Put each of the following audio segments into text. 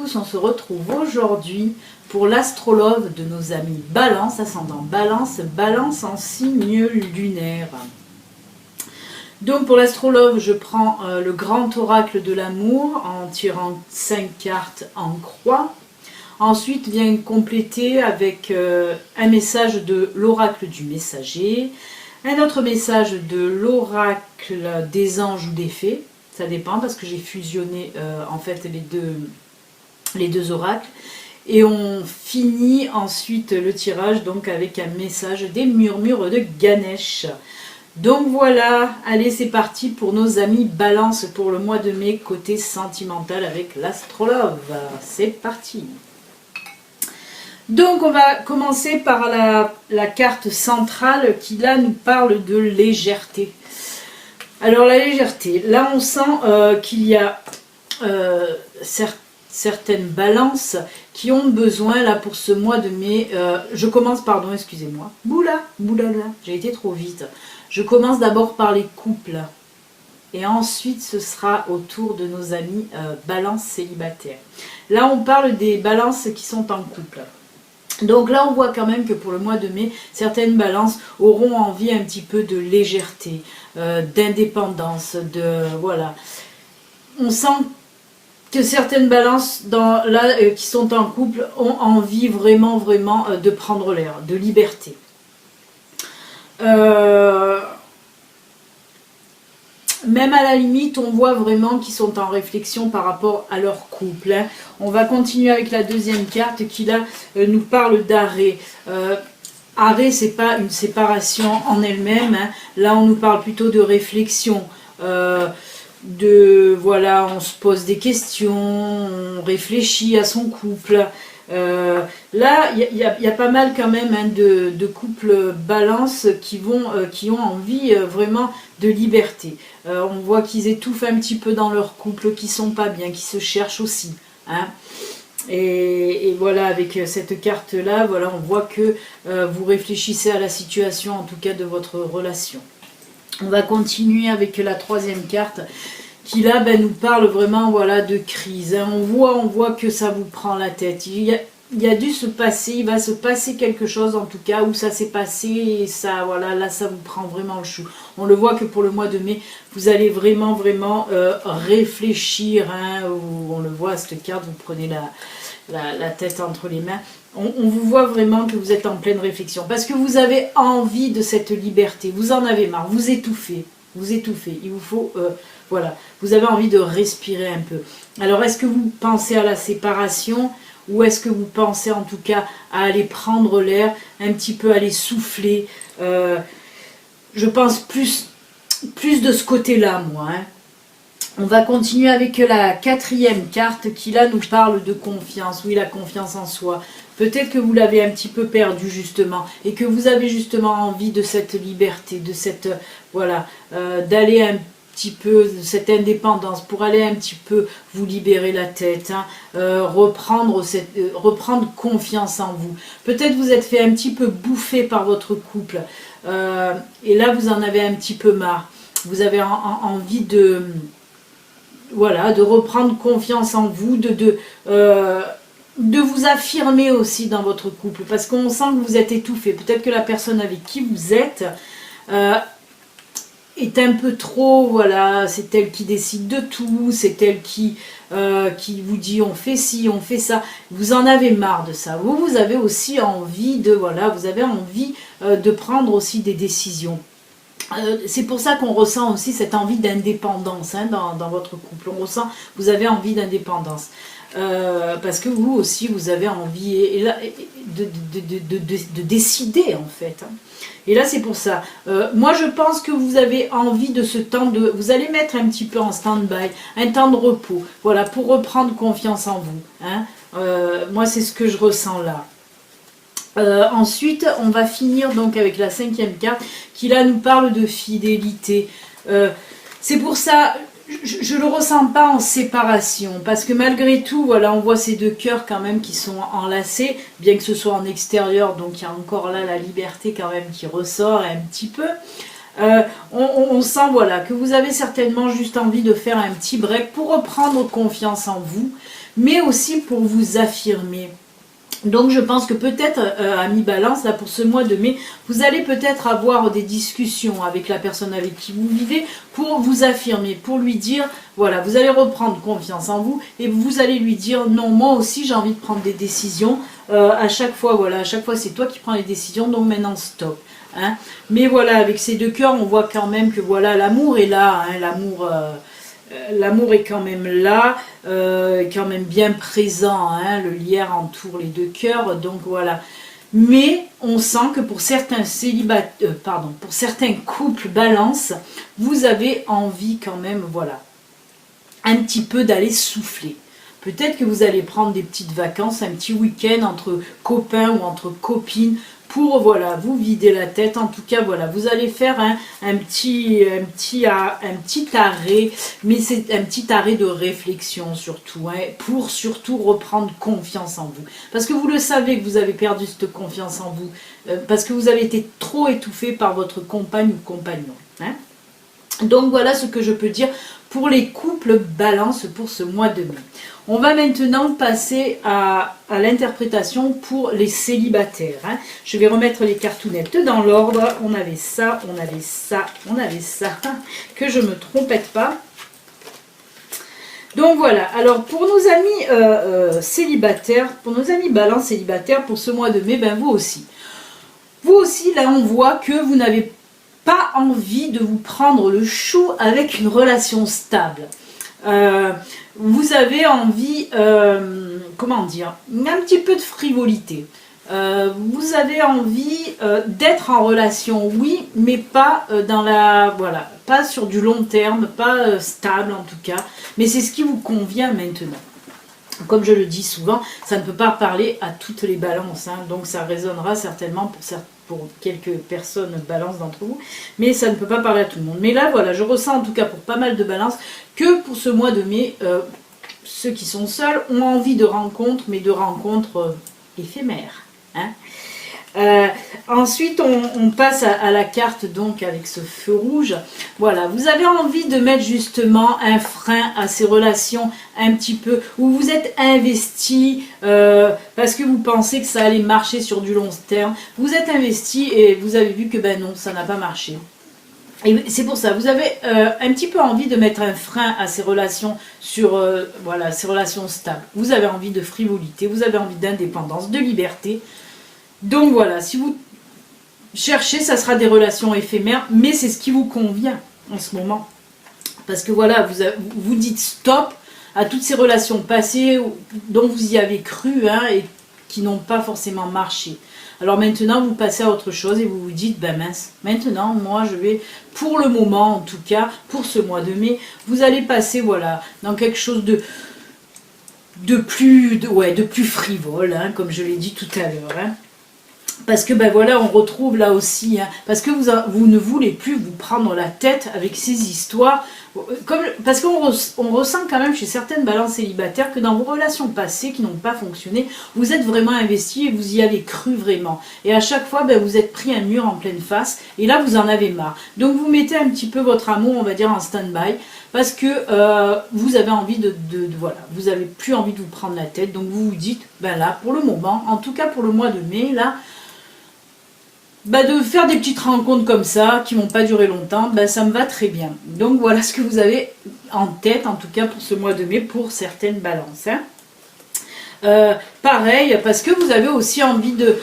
tous, on se retrouve aujourd'hui pour l'astrologue de nos amis Balance, ascendant Balance, Balance en signe lunaire. Donc pour l'astrologue, je prends le grand oracle de l'amour en tirant 5 cartes en croix. Ensuite vient compléter avec un message de l'oracle du messager, un autre message de l'oracle des anges ou des fées. Ça dépend parce que j'ai fusionné en fait les deux oracles. Et on finit ensuite le tirage donc avec un message des murmures de Ganesh. Donc voilà, allez c'est parti pour nos amis Balance pour le mois de mai côté sentimental avec l'astrologue. C'est parti. Donc on va commencer par la carte centrale qui là nous parle de légèreté. Alors la légèreté, là on sent qu'il y a certaines balances qui ont besoin là pour ce mois de mai. Je commence, pardon, excusez-moi. Boulala, j'ai été trop vite. Je commence d'abord par les couples. Et ensuite ce sera au tour de nos amis balances célibataires. Là on parle des balances qui sont en couple. Donc là on voit quand même que pour le mois de mai, certaines balances auront envie un petit peu de légèreté, d'indépendance, voilà. On sent que certaines balances qui sont en couple ont envie vraiment de prendre l'air, de liberté. Même à la limite, on voit vraiment qu'ils sont en réflexion par rapport à leur couple. Hein. On va continuer avec la deuxième carte qui là nous parle d'arrêt. Arrêt, c'est pas une séparation en elle-même. Hein. Là, on nous parle plutôt de réflexion. Voilà, on se pose des questions, on réfléchit à son couple. Là, il y a pas mal quand même hein, de couples balance qui ont envie vraiment de liberté. On voit qu'ils étouffent un petit peu dans leur couple, qui sont pas bien, qui se cherchent aussi. Hein. Et voilà, avec cette carte-là, voilà, on voit que vous réfléchissez à la situation, en tout cas de votre relation. On va continuer avec la troisième carte qui là nous parle vraiment voilà, de crise. Hein. On voit que ça vous prend la tête. Il va se passer quelque chose en tout cas où ça s'est passé et ça, voilà, là ça vous prend vraiment le chou. On le voit que pour le mois de mai, vous allez vraiment réfléchir. Hein. On le voit, cette carte, vous prenez la tête entre les mains. On vous voit vraiment que vous êtes en pleine réflexion parce que vous avez envie de cette liberté, vous en avez marre, vous étouffez, il vous faut, voilà, vous avez envie de respirer un peu. Alors est-ce que vous pensez à la séparation ou est-ce que vous pensez en tout cas à aller prendre l'air, un petit peu aller souffler, je pense plus de ce côté-là moi, hein. On va continuer avec la quatrième carte qui là nous parle de confiance. Oui, la confiance en soi. Peut-être que vous l'avez un petit peu perdu justement et que vous avez justement envie de cette liberté, de cette, voilà, d'aller un petit peu, de cette indépendance pour aller un petit peu vous libérer la tête, hein, reprendre confiance en vous. Peut-être vous êtes fait un petit peu bouffer par votre couple et là vous en avez un petit peu marre. Vous avez envie de... Voilà, de reprendre confiance en vous, de vous affirmer aussi dans votre couple, parce qu'on sent que vous êtes étouffé. Peut-être que la personne avec qui vous êtes est un peu trop, voilà, c'est elle qui décide de tout, c'est elle qui vous dit on fait ci, on fait ça. Vous en avez marre de ça. Vous avez aussi envie de, voilà, vous avez envie de prendre aussi des décisions. C'est pour ça qu'on ressent aussi cette envie d'indépendance hein, dans votre couple. On ressent, vous avez envie d'indépendance. Parce que vous aussi, vous avez envie de décider en fait. Hein. Et là, c'est pour ça. Moi, je pense que vous avez envie de ce temps de... Vous allez mettre un petit peu en stand-by, un temps de repos, voilà, pour reprendre confiance en vous. Hein. Moi, c'est ce que je ressens là. Ensuite, on va finir donc avec la cinquième carte qui là nous parle de fidélité. C'est pour ça, je ne le ressens pas en séparation parce que malgré tout, voilà, on voit ces deux cœurs quand même qui sont enlacés, bien que ce soit en extérieur, donc il y a encore là la liberté quand même qui ressort un petit peu. On sent voilà, que vous avez certainement juste envie de faire un petit break pour reprendre confiance en vous, mais aussi pour vous affirmer. Donc je pense que peut-être, ami Balance, là pour ce mois de mai, vous allez peut-être avoir des discussions avec la personne avec qui vous vivez pour vous affirmer, pour lui dire, voilà, vous allez reprendre confiance en vous et vous allez lui dire, non, moi aussi j'ai envie de prendre des décisions, à chaque fois, voilà, à chaque fois c'est toi qui prends les décisions, donc maintenant stop. Hein. Mais voilà, avec ces deux cœurs, on voit quand même que voilà, l'amour est là, hein, l'amour est quand même là, quand même bien présent, hein, le lierre entoure les deux cœurs, donc voilà. Mais on sent que pour certains pour certains couples balance, vous avez envie quand même, voilà, un petit peu d'aller souffler. Peut-être que vous allez prendre des petites vacances, un petit week-end entre copains ou entre copines, pour voilà, vous vider la tête. En tout cas, voilà, vous allez faire un petit arrêt, mais c'est un petit arrêt de réflexion surtout, hein, pour surtout reprendre confiance en vous. Parce que vous le savez que vous avez perdu cette confiance en vous, parce que vous avez été trop étouffé par votre compagne ou compagnon. Hein. Donc voilà ce que je peux dire pour les couples balance pour ce mois de mai. On va maintenant passer à l'interprétation pour les célibataires. Hein. Je vais remettre les cartounettes dans l'ordre. On avait ça, on avait ça, on avait ça. Que je ne me trompette pas. Donc voilà, alors pour nos amis célibataires, pour nos amis balance célibataires pour ce mois de mai, ben vous aussi. Vous aussi, là on voit que vous n'avez pas envie de vous prendre le chou avec une relation stable. Vous avez envie, comment dire, un petit peu de frivolité. Vous avez envie d'être en relation, oui, mais pas dans la, voilà, pas sur du long terme, pas stable en tout cas, mais c'est ce qui vous convient maintenant. Comme je le dis souvent, ça ne peut pas parler à toutes les balances, hein, donc ça résonnera certainement pour quelques personnes balance d'entre vous, mais ça ne peut pas parler à tout le monde. Mais là, voilà, je ressens en tout cas pour pas mal de balances que pour ce mois de mai, ceux qui sont seuls ont envie de rencontres, mais de rencontres éphémères. Hein. Ensuite, on passe à la carte donc avec ce feu rouge. Voilà, vous avez envie de mettre justement un frein à ces relations un petit peu où vous êtes investi parce que vous pensez que ça allait marcher sur du long terme. Vous êtes investi et vous avez vu que ben non, ça n'a pas marché. Et c'est pour ça, vous avez un petit peu envie de mettre un frein à ces relations sur voilà, ces relations stables. Vous avez envie de frivolité, vous avez envie d'indépendance, de liberté. Donc voilà, si vous cherchez, ça sera des relations éphémères, mais c'est ce qui vous convient en ce moment. Parce que voilà, vous dites stop à toutes ces relations passées dont vous y avez cru hein, et qui n'ont pas forcément marché. Alors maintenant, vous passez à autre chose et vous vous dites, ben mince, maintenant, moi je vais, pour le moment en tout cas, pour ce mois de mai, vous allez passer voilà, dans quelque chose de plus frivole, hein, comme je l'ai dit tout à l'heure. Hein. Parce que ben voilà, on retrouve là aussi, hein, parce que vous ne voulez plus vous prendre la tête avec ces histoires, parce qu'on ressent quand même chez certaines balances célibataires que dans vos relations passées qui n'ont pas fonctionné, vous êtes vraiment investi et vous y avez cru vraiment. Et à chaque fois, ben, vous êtes pris un mur en pleine face et là vous en avez marre. Donc vous mettez un petit peu votre amour, on va dire, en stand-by, parce que vous avez envie voilà, vous n'avez plus envie de vous prendre la tête, donc vous vous dites, ben là, pour le moment, en tout cas pour le mois de mai, là, bah de faire des petites rencontres comme ça, qui vont pas durer longtemps, bah ça me va très bien. Donc voilà ce que vous avez en tête, en tout cas pour ce mois de mai, pour certaines balances. Hein. Pareil, parce que vous avez aussi envie de,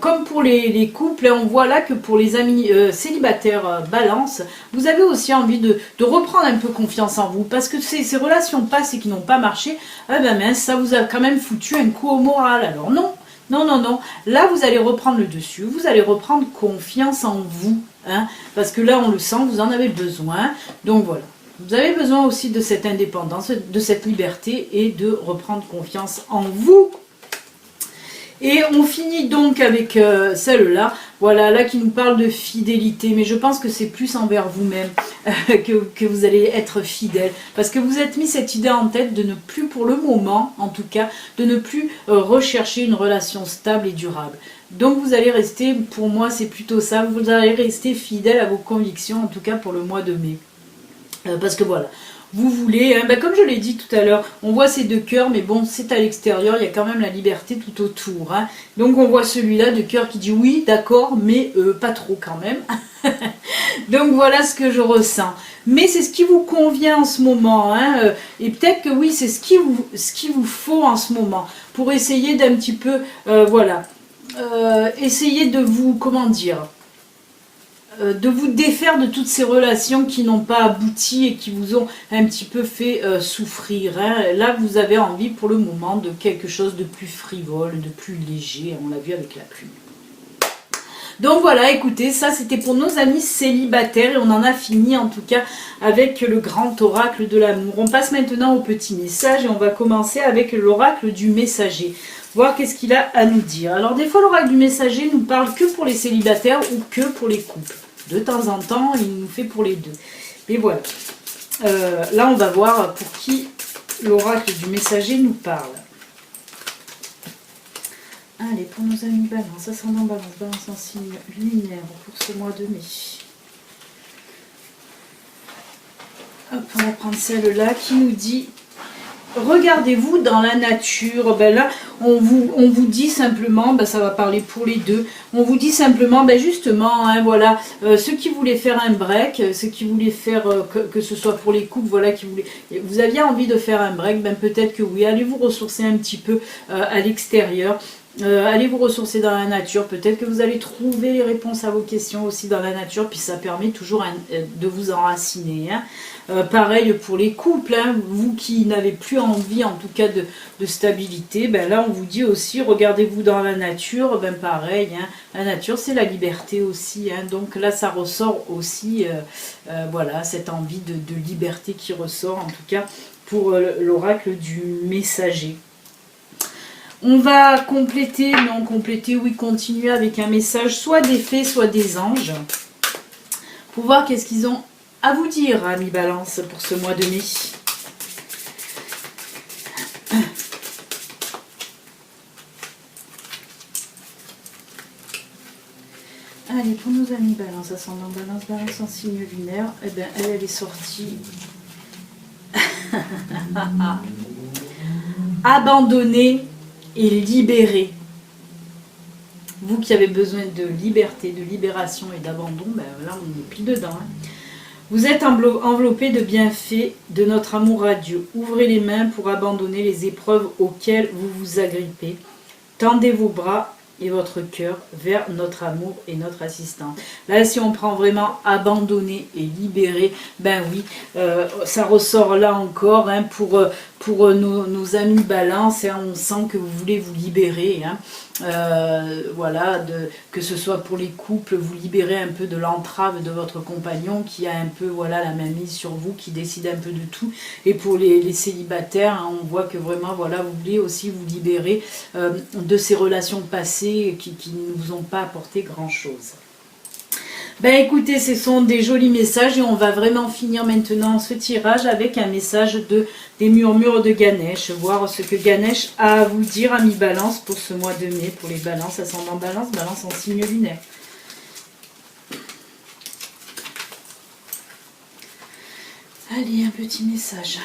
comme pour les couples, on voit là que pour les amis célibataires balance, vous avez aussi envie de reprendre un peu confiance en vous, parce que ces relations passées qui n'ont pas marché, eh ben mince, ça vous a quand même foutu un coup au moral. Alors non. Non, non, non. Là, vous allez reprendre le dessus. Vous allez reprendre confiance en vous. Hein, parce que là, on le sent, vous en avez besoin. Donc voilà. Vous avez besoin aussi de cette indépendance, de cette liberté et de reprendre confiance en vous. Et on finit donc avec celle-là, voilà, là qui nous parle de fidélité, mais je pense que c'est plus envers vous-même que vous allez être fidèle, parce que vous êtes mis cette idée en tête de ne plus, pour le moment en tout cas, de ne plus rechercher une relation stable et durable. Donc vous allez rester, pour moi c'est plutôt ça, vous allez rester fidèle à vos convictions, en tout cas pour le mois de mai. Parce que voilà, vous voulez, hein, ben, comme je l'ai dit tout à l'heure, on voit ces deux cœurs, mais bon, c'est à l'extérieur, il y a quand même la liberté tout autour. Hein. Donc on voit celui-là de cœur qui dit oui, d'accord, mais pas trop quand même. Donc voilà ce que je ressens. Mais c'est ce qui vous convient en ce moment. Hein, et peut-être que oui, c'est ce qu'il vous faut en ce moment. Pour essayer d'un petit peu, voilà, essayer de vous, comment dire, de vous défaire de toutes ces relations qui n'ont pas abouti et qui vous ont un petit peu fait souffrir. Hein. Là, vous avez envie pour le moment de quelque chose de plus frivole, de plus léger. On l'a vu avec la pluie. Donc voilà, écoutez, ça c'était pour nos amis célibataires et on en a fini en tout cas avec le grand oracle de l'amour. On passe maintenant au petit message et on va commencer avec l'oracle du messager. Voir qu'est-ce qu'il a à nous dire. Alors des fois l'oracle du messager nous parle que pour les célibataires ou que pour les couples. De temps en temps, il nous fait pour les deux. Mais voilà. Là, on va voir pour qui l'oracle du messager nous parle. Allez, pour nos amis balance, ascendant balance, balance en signe lunaire pour ce mois de mai. Hop, on va prendre celle-là qui nous dit... Regardez-vous dans la nature. Ben là, on vous dit simplement, ben ça va parler pour les deux. On vous dit simplement, ben justement, hein, voilà, ceux qui voulaient faire un break, ceux qui voulaient faire que ce soit pour les couples, voilà, vous aviez envie de faire un break, ben peut-être que oui. Allez vous ressourcer un petit peu à l'extérieur. Allez vous ressourcer dans la nature, peut-être que vous allez trouver les réponses à vos questions aussi dans la nature, puis ça permet toujours de vous enraciner. Hein. Pareil pour les couples, hein, vous qui n'avez plus envie en tout cas de stabilité, ben là on vous dit aussi regardez-vous dans la nature, ben pareil, hein, la nature c'est la liberté aussi, hein, donc là ça ressort aussi, voilà, cette envie de liberté qui ressort en tout cas pour l'oracle du messager. On va compléter, non compléter, oui, continuer avec un message, soit des fées, soit des anges, pour voir qu'est-ce qu'ils ont à vous dire, amis Balance, pour ce mois de mai. Allez, pour nos amis Balance, ascendant Balance, Balance en signe lunaire, eh bien, elle est sortie. Abandonnée et libérée. Vous qui avez besoin de liberté, de libération et d'abandon, ben là on est pile dedans. Hein. Vous êtes enveloppé de bienfaits de notre amour à Dieu. Ouvrez les mains pour abandonner les épreuves auxquelles vous vous agrippez. Tendez vos bras et votre cœur vers notre amour et notre assistance. Là, si on prend vraiment abandonner et libérer, ben oui, ça ressort là encore hein, pour nos amis Balance. Hein, on sent que vous voulez vous libérer. Hein. Voilà, que ce soit pour les couples, vous libérez un peu de l'entrave de votre compagnon qui a un peu voilà, la main mise sur vous, qui décide un peu de tout. Et pour les célibataires, hein, on voit que vraiment, voilà, vous voulez aussi vous libérer de ces relations passées qui ne vous ont pas apporté grand-chose. Ben écoutez, ce sont des jolis messages et on va vraiment finir maintenant ce tirage avec un message des murmures de Ganesh. Voir ce que Ganesh a à vous dire, amis Balance, pour ce mois de mai, pour les Balances, ascendant Balance, Balance en signe lunaire. Allez, un petit message.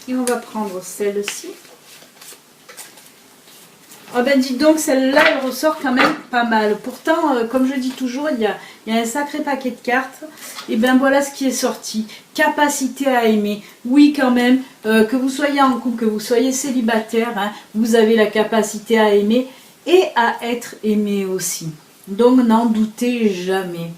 Et on va prendre celle-ci. Oh ben dites donc, celle-là, elle ressort quand même pas mal. Pourtant, comme je dis toujours, il y a un sacré paquet de cartes. Et ben voilà ce qui est sorti. Capacité à aimer. Oui, quand même, que vous soyez en couple, que vous soyez célibataire, hein, vous avez la capacité à aimer et à être aimé aussi. Donc n'en doutez jamais.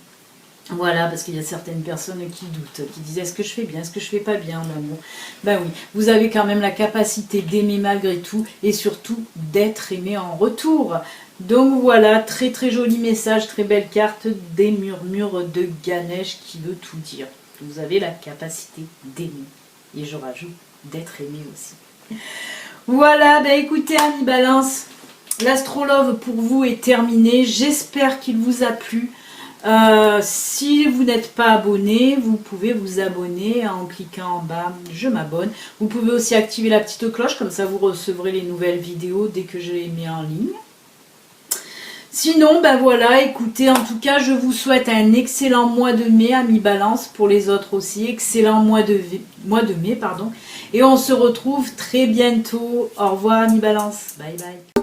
Voilà, parce qu'il y a certaines personnes qui doutent, qui disent est-ce que je fais bien, est-ce que je fais pas bien en amour. Ben oui, vous avez quand même la capacité d'aimer malgré tout et surtout d'être aimé en retour. Donc voilà, très très joli message, très belle carte des murmures de Ganesh qui veut tout dire. Vous avez la capacité d'aimer et je rajoute d'être aimé aussi. Voilà, ben écoutez amis Balance, l'astrolove pour vous est terminé. J'espère qu'il vous a plu. Si vous n'êtes pas abonné, vous pouvez vous abonner en cliquant en bas je m'abonne. Vous pouvez aussi activer la petite cloche, comme ça vous recevrez les nouvelles vidéos dès que je les mets en ligne. Sinon, ben voilà, écoutez, en tout cas, je vous souhaite un excellent mois de mai, amis Balance, pour les autres aussi. Excellent mois de mai, pardon. Et on se retrouve très bientôt. Au revoir, amis Balance. Bye bye.